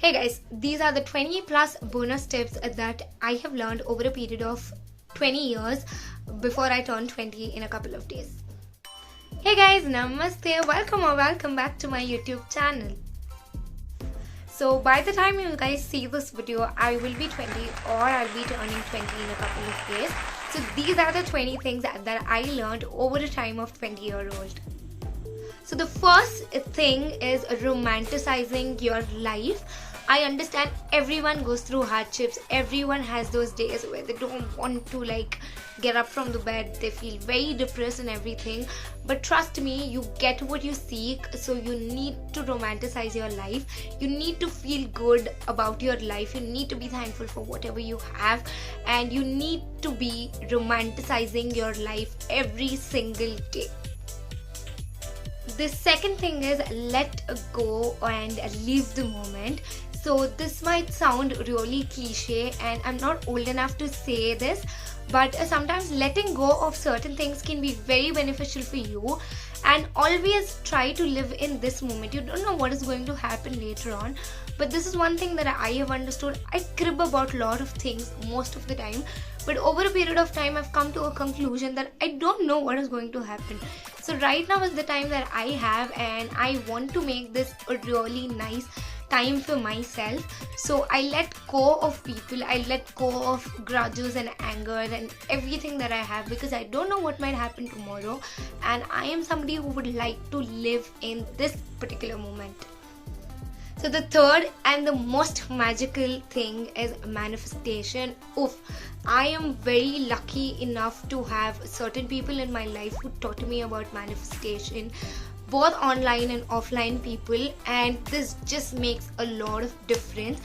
Hey guys, these are the 20 plus bonus tips that I have learned over a period of 20 years before I turn 20 in a couple of days. Hey guys, namaste, welcome back to my YouTube channel. So by the time you guys see this video, I will be 20 or I'll be turning 20 in a couple of days. So these are the 20 things that I learned over a time of 20-year-old. So the first thing is romanticizing your life. I understand everyone goes through hardships. Everyone has those days where they don't want to get up from the bed. They feel very depressed and everything. But trust me, you get what you seek. So you need to romanticize your life. You need to feel good about your life. You need to be thankful for whatever you have. And you need to be romanticizing your life every single day. The second thing is let go and live the moment. So this might sound really cliche and I'm not old enough to say this, but sometimes letting go of certain things can be very beneficial for you. And always try to live in this moment. You don't know what is going to happen later on, but this is one thing that I have understood. I crib about a lot of things most of the time, but over a period of time I've come to a conclusion that I don't know what is going to happen. So right now is the time that I have, and I want to make this a really nice time for myself. So I let go of people, I let go of grudges and anger and everything that I have, because I don't know what might happen tomorrow, and I am somebody who would like to live in this particular moment. So the third and the most magical thing is manifestation. Oof, I am very lucky enough to have certain people in my life who taught me about manifestation, both online and offline people, and this just makes a lot of difference.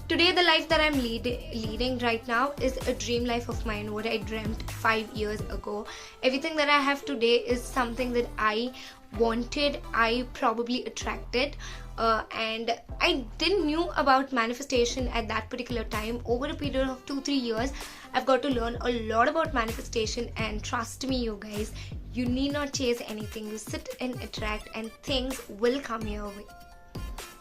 Today the life that I'm leading right now is a dream life of mine, what I dreamt 5 years ago. Everything that I have today is something that I wanted, I probably attracted, and I didn't knew about manifestation at that particular time. Over a period of 2-3 years I've got to learn a lot about manifestation, and trust me you guys, you need not chase anything. You sit and attract and things will come your way.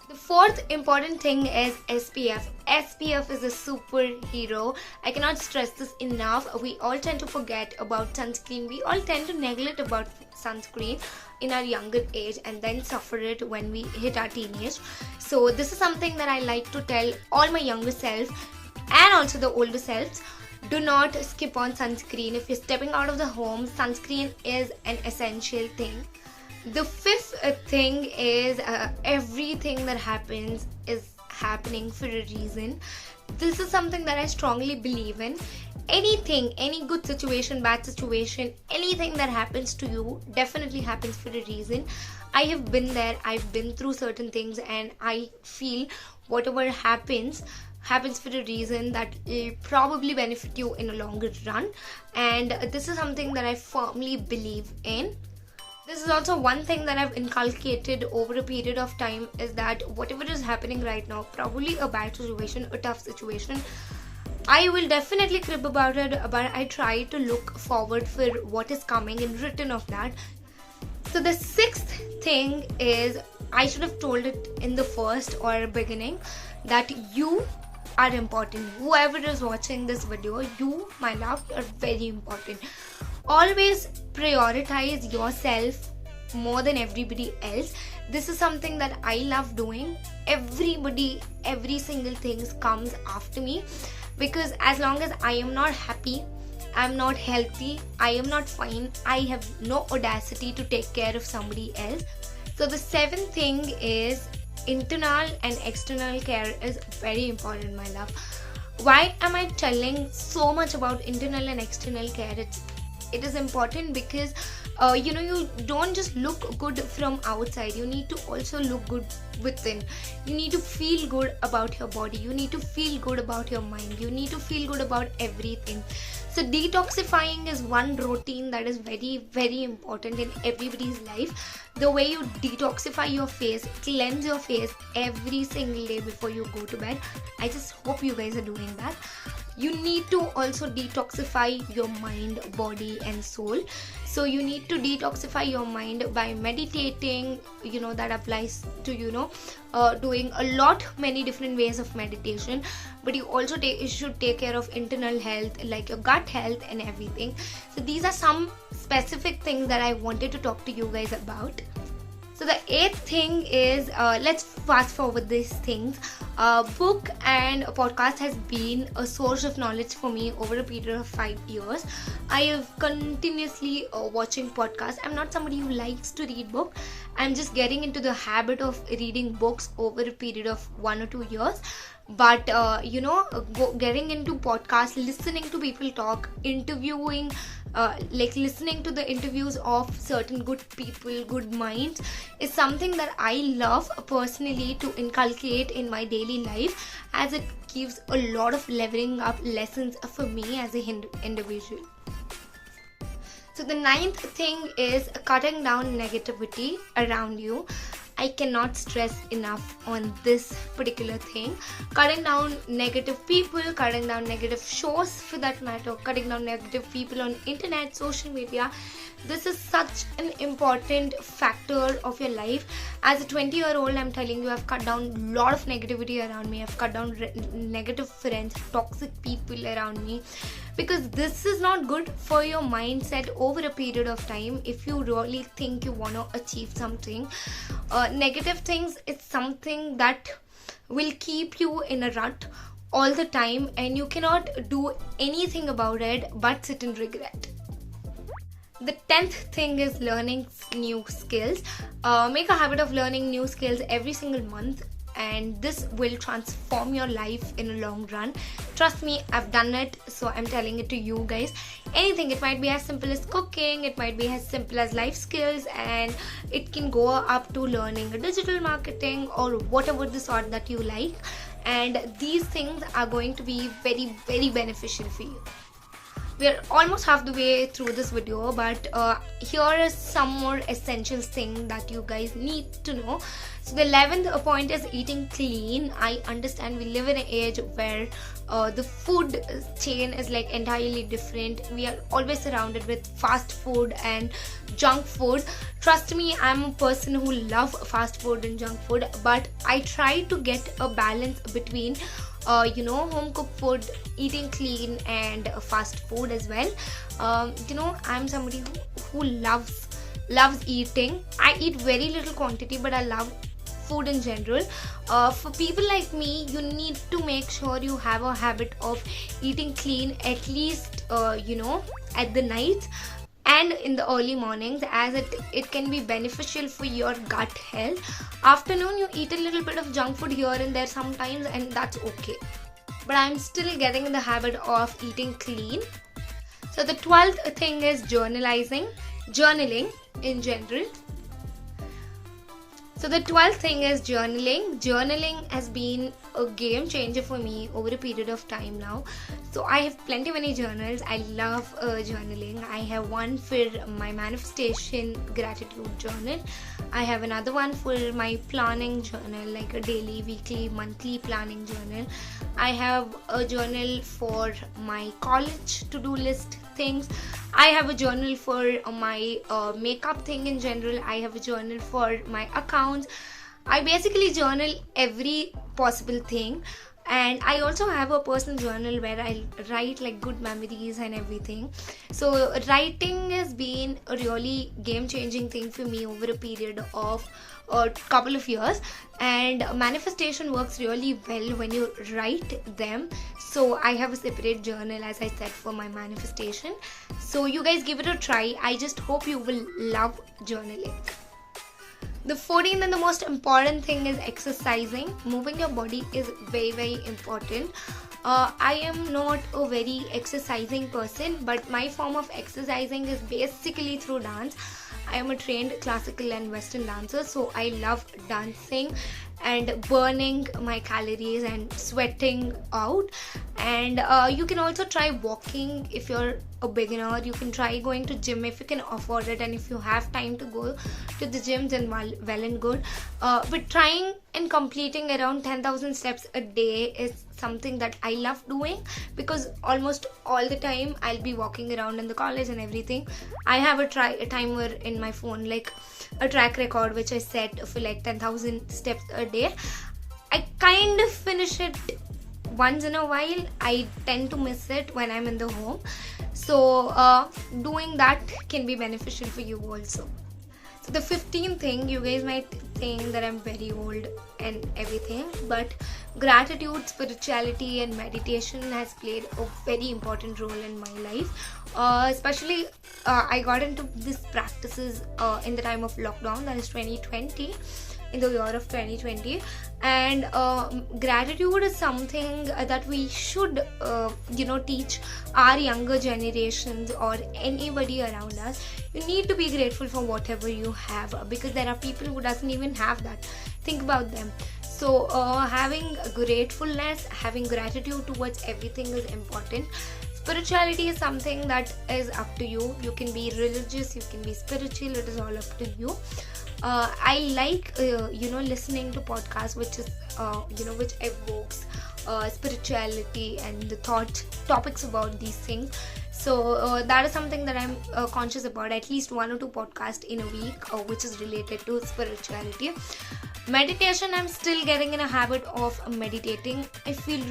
The fourth important thing is SPF. SPF is a superhero. I cannot stress this enough. We all tend to forget about sunscreen. We all tend to neglect about sunscreen in our younger age and then suffer it when we hit our teenage. So this is something that I like to tell all my younger self and also the older selves. Do not skip on sunscreen. If you're stepping out of the home, sunscreen is an essential thing. The fifth thing is everything that happens is happening for a reason. This is something that I strongly believe in. Anything, any good situation, bad situation, anything that happens to you definitely happens for a reason. I have been there, I've been through certain things, and I feel whatever happens for a reason that will probably benefit you in a longer run. And this is something that I firmly believe in. This is also one thing that I've inculcated over a period of time, is that whatever is happening right now, probably a bad situation, a tough situation, I will definitely crib about it, but I try to look forward for what is coming in return of that. So the sixth thing is, I should have told it in the first or beginning, that you are important. Whoever is watching this video, you, my love, are very important. Always prioritize yourself more than everybody else. This is something that I love doing. Everybody, every single thing comes after me, because as long as I am not happy, I'm not healthy, I am not fine, I have no audacity to take care of somebody else. So the seventh thing is, internal and external care is very important, my love. Why am I telling so much about internal and external care? It is important because you don't just look good from outside. You need to also look good within. You need to feel good about your body. You need to feel good about your mind. You need to feel good about everything. So detoxifying is one routine that is very, very important in everybody's life. The way you detoxify your face, cleanse your face every single day before you go to bed. I just hope you guys are doing that. you need to also detoxify your mind, body and soul. So you need to detoxify your mind by meditating. That applies to doing a lot many different ways of meditation, but you also should take care of internal health, like your gut health and everything. So these are some specific things that I wanted to talk to you guys about. So the eighth thing is, let's fast forward these things. Book and a podcast has been a source of knowledge for me over a period of 5 years. I have continuously watching podcasts. I'm not somebody who likes to read books. I'm just getting into the habit of reading books over a period of 1 or 2 years. But getting into podcasts, listening to people talk, interviewing, listening to the interviews of certain good people, good minds, is something that I love personally to inculcate in my daily life, as it gives a lot of leveling up lessons for me as an individual. So the ninth thing is cutting down negativity around you. I cannot stress enough on this particular thing. Cutting down negative people, cutting down negative shows for that matter, cutting down negative people on internet, social media. This is such an important factor of your life. As a 20-year-old, I'm telling you, I've cut down a lot of negativity around me. I've cut down negative friends, toxic people around me, because this is not good for your mindset over a period of time. If you really think you want to achieve something, negative things, it's something that will keep you in a rut all the time, and you cannot do anything about it but sit in regret. The 10th thing is learning new skills. Make a habit of learning new skills every single month, and this will transform your life in a long run. Trust me, I've done it, so I'm telling it to you guys. Anything, it might be as simple as cooking, it might be as simple as life skills, and it can go up to learning digital marketing or whatever the sort that you like. And these things are going to be very, very beneficial for you. We're almost half the way through this video, but here is some more essential thing that you guys need to know. So the 11th point is eating clean. I understand we live in an age where the food chain is like entirely different. We are always surrounded with fast food and junk food. Trust me, I'm a person who loves fast food and junk food, but I try to get a balance between home cooked food, eating clean, and fast food as well. I'm somebody who loves eating. I eat very little quantity, but I love food in general. For people like me, you need to make sure you have a habit of eating clean at least at the night and in the early mornings, as it can be beneficial for your gut health. Afternoon, you eat a little bit of junk food here and there sometimes, and that's okay, but I'm still getting in the habit of eating clean. So the 12th thing is journaling in general. So the 12th thing is journaling. Journaling has been a game changer for me over a period of time now. So I have plenty many journals. I love journaling. I have one for my manifestation gratitude journal. I have another one for my planning journal, like a daily, weekly, monthly planning journal. I have a journal for my college to-do list things. I have a journal for my makeup thing in general. I have a journal for my accounts. I basically journal every possible thing. And I also have a personal journal where I write like good memories and everything. So writing has been a really game-changing thing for me over a period of a couple of years, and manifestation works really well when you write them. So I have a separate journal, as I said, for my manifestation. So you guys give it a try. I just hope you will love journaling. The 14th and the most important thing is exercising. Moving your body is very, very important. I am not a very exercising person, but my form of exercising is basically through dance. I am a trained classical and western dancer, so I love dancing and burning my calories and sweating out. And you can also try walking if you're a beginner. You can try going to gym if you can afford it, and if you have time to go to the gym, then well and good. But trying and completing around 10,000 steps a day is something that I love doing, because almost all the time I'll be walking around in the college and everything. I have a timer in my phone, like a track record which I set for like 10,000 steps a day. I kind of finish it once in a while. I tend to miss it when I'm in the home, so doing that can be beneficial for you also. So the 15th thing, you guys might think that I'm very old and everything, but gratitude, spirituality and meditation has played a very important role in my life. Especially I got into these practices in the time of lockdown, that is 2020, in the year of 2020. And gratitude is something that we should teach our younger generations or anybody around us. You need to be grateful for whatever you have, because there are people who doesn't even have that. Think about them. So having gratefulness, having gratitude towards everything is important. Spirituality is something that is up to you. You can be religious, you can be spiritual, it is all up to you. I like listening to podcasts which is which evokes spirituality and the topics about these things. So that is something that I'm conscious about, at least 1 or 2 podcasts in a week which is related to spirituality. Meditation, I'm still getting in a habit of meditating. I feel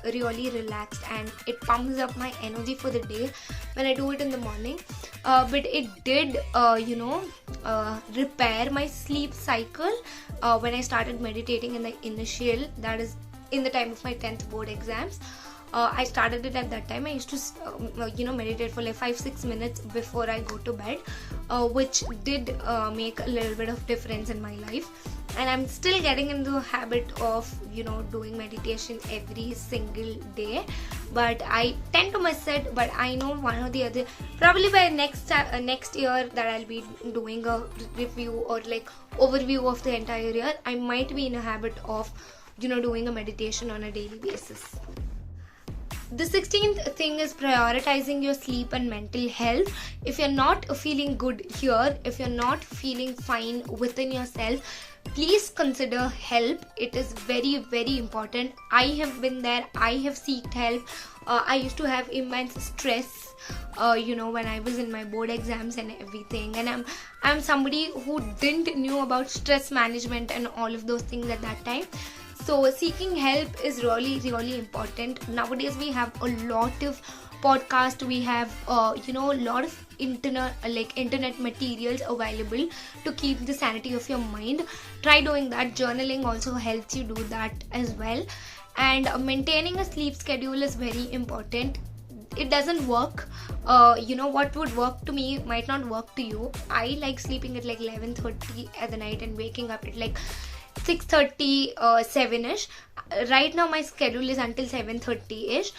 really relaxed and it pumps up my energy for the day when I do it in the morning. But it did repair my sleep cycle when I started meditating in the initial, that is in the time of my 10th board exams. I started it at that time. I used to meditate for like 5-6 minutes before I go to bed, which did make a little bit of difference in my life. And I'm still getting into the habit of doing meditation every single day, but I tend to miss it. But I know one or the other, probably by next year, that I'll be doing a review or like overview of the entire year. I might be in a habit of doing a meditation on a daily basis. The 16th thing is prioritizing your sleep and mental health. If you're not feeling good here, if you're not feeling fine within yourself, please consider help. It is very, very important. I have been there. I have sought help. I used to have immense stress, when I was in my board exams and everything. And I'm somebody who didn't knew about stress management and all of those things at that time. So seeking help is really, really important. Nowadays we have a lot of podcasts. We have a lot of internet materials available to keep the sanity of your mind. Try doing that. Journaling also helps you do that as well. And maintaining a sleep schedule is very important. It doesn't work. What would work to me might not work to you. I like sleeping at like 11:30 at the night and waking up at like 6:30, 7ish. Right now my schedule is until 7:30ish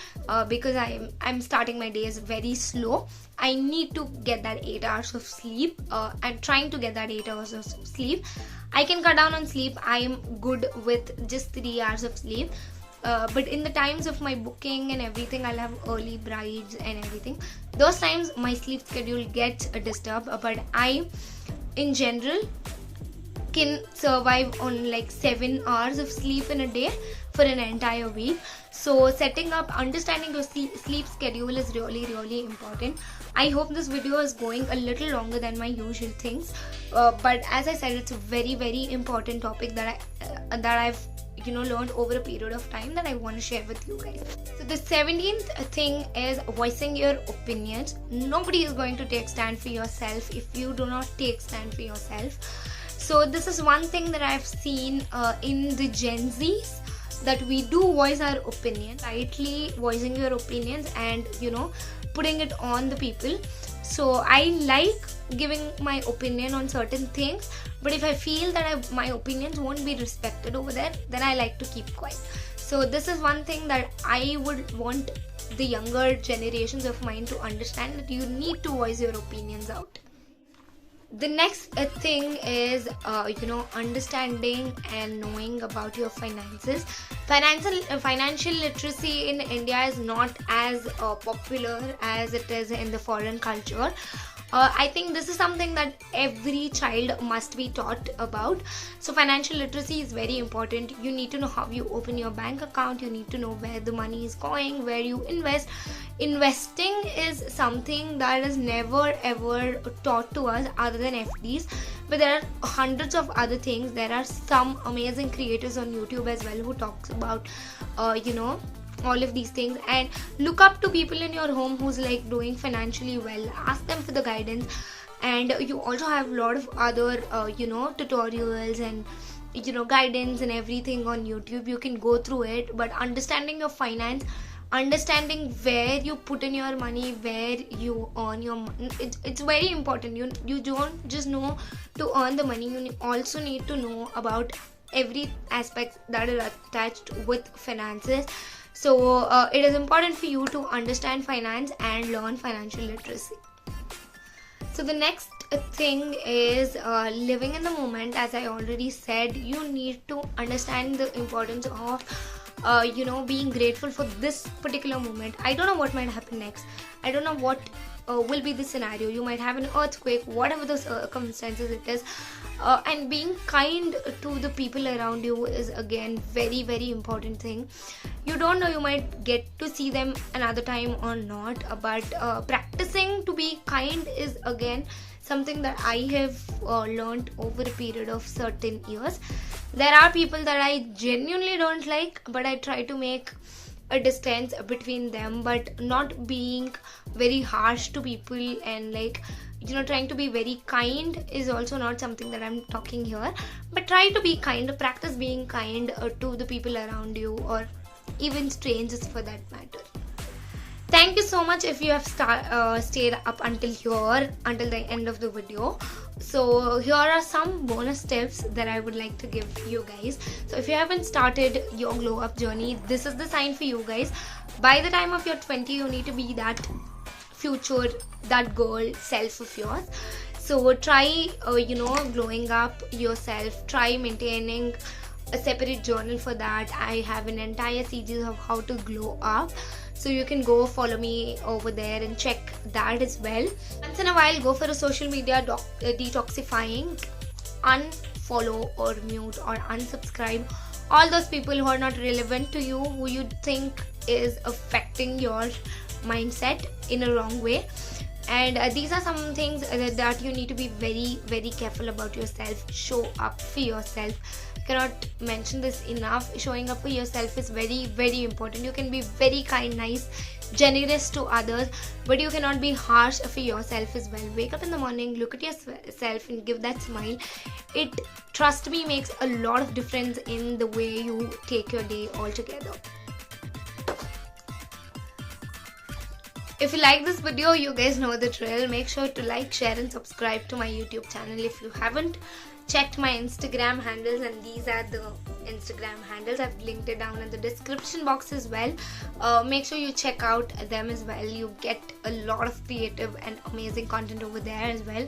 because I'm starting my days very slow. I need to get that 8 hours of sleep. I'm trying to get that 8 hours of sleep. I can cut down on sleep. I am good with just 3 hours of sleep. But in the times of my booking and everything, I'll have early brides and everything. Those times my sleep schedule gets disturbed. But I, in general, can survive on like 7 hours of sleep in a day for an entire week. So understanding your sleep schedule is really, really important. I hope this video is going a little longer than my usual things, but as I said, it's a very, very important topic that I've learned over a period of time that I want to share with you guys. So the 17th thing is voicing your opinions. Nobody is going to take stand for yourself if you do not take stand for yourself. So this is one thing that I've seen in the Gen Zs, that we do voice our opinion, rightly voicing your opinions and putting it on the people. So I like giving my opinion on certain things, but if I feel that my opinions won't be respected over there, then I like to keep quiet. So this is one thing that I would want the younger generations of mine to understand, that you need to voice your opinions out. The next thing is understanding and knowing about your finances. Financial literacy in India is not as popular as it is in the foreign culture. I think this is something that every child must be taught about. So financial literacy is very important. You need to know how you open your bank account. You need to know where the money is going, where you invest. Investing is something that is never ever taught to us other than FDs. But there are hundreds of other things. There are some amazing creators on YouTube as well who talks about all of these things. And look up to people in your home who's like doing financially well. Ask them for the guidance. And you also have a lot of other tutorials and guidance and everything on YouTube. You can go through it, but understanding your finance, understanding where you put in your money, where you earn your money, it's very important. You don't just know to earn the money, you also need to know about every aspect that is attached with finances. So it is important for you to understand finance and learn financial literacy. So the next thing is living in the moment. As I already said, you need to understand the importance of being grateful for this particular moment. I don't know what might happen next. I don't know what will be the scenario. You might have an earthquake, whatever the circumstances it is. And being kind to the people around you is again very, very important thing. You don't know, you might get to see them another time or not, but practicing to be kind is again something that I have learned over a period of certain years. There are people that I genuinely don't like, but I try to make a distance between them, but not being very harsh to people and trying to be very kind is also not something that I'm talking here. But try to be kind, practice being kind to the people around you, or even strangers for that matter. Thank you so much if you have stayed up until the end of the video. So here are some bonus tips that I would like to give you guys. So if you haven't started your glow up journey, this is the sign for you guys. By the time of your 20, you need to be that future, that girl self of yours. So try glowing up yourself. Try maintaining a separate journal for that. I have an entire series of how to glow up, so you can go follow me over there and check that as well. Once in a while, go for a social media detoxifying. Unfollow or mute or unsubscribe all those people who are not relevant to you, who you think is affecting your mindset in a wrong way. And these are some things that you need to be very, very careful about yourself. Show up for yourself. I cannot mention this enough. Showing up for yourself is very, very important. You can be very kind, nice, generous to others, but you cannot be harsh for yourself as well. Wake up in the morning, look at yourself and give that smile. It, trust me, makes a lot of difference in the way you take your day altogether. If you like this video, you guys know the drill. Make sure to like, share and subscribe to my YouTube channel. If you haven't checked my Instagram handles, and these are the Instagram handles, I've linked it down in the description box as well. Make sure you check out them as well. You get a lot of creative and amazing content over there as well.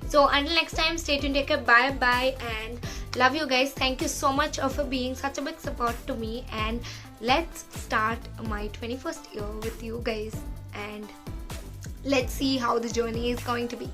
So until next time, stay tuned, take care, bye bye, and love you guys. Thank you so much for being such a big support to me, and let's start my 21st year with you guys, and let's see how the journey is going to be.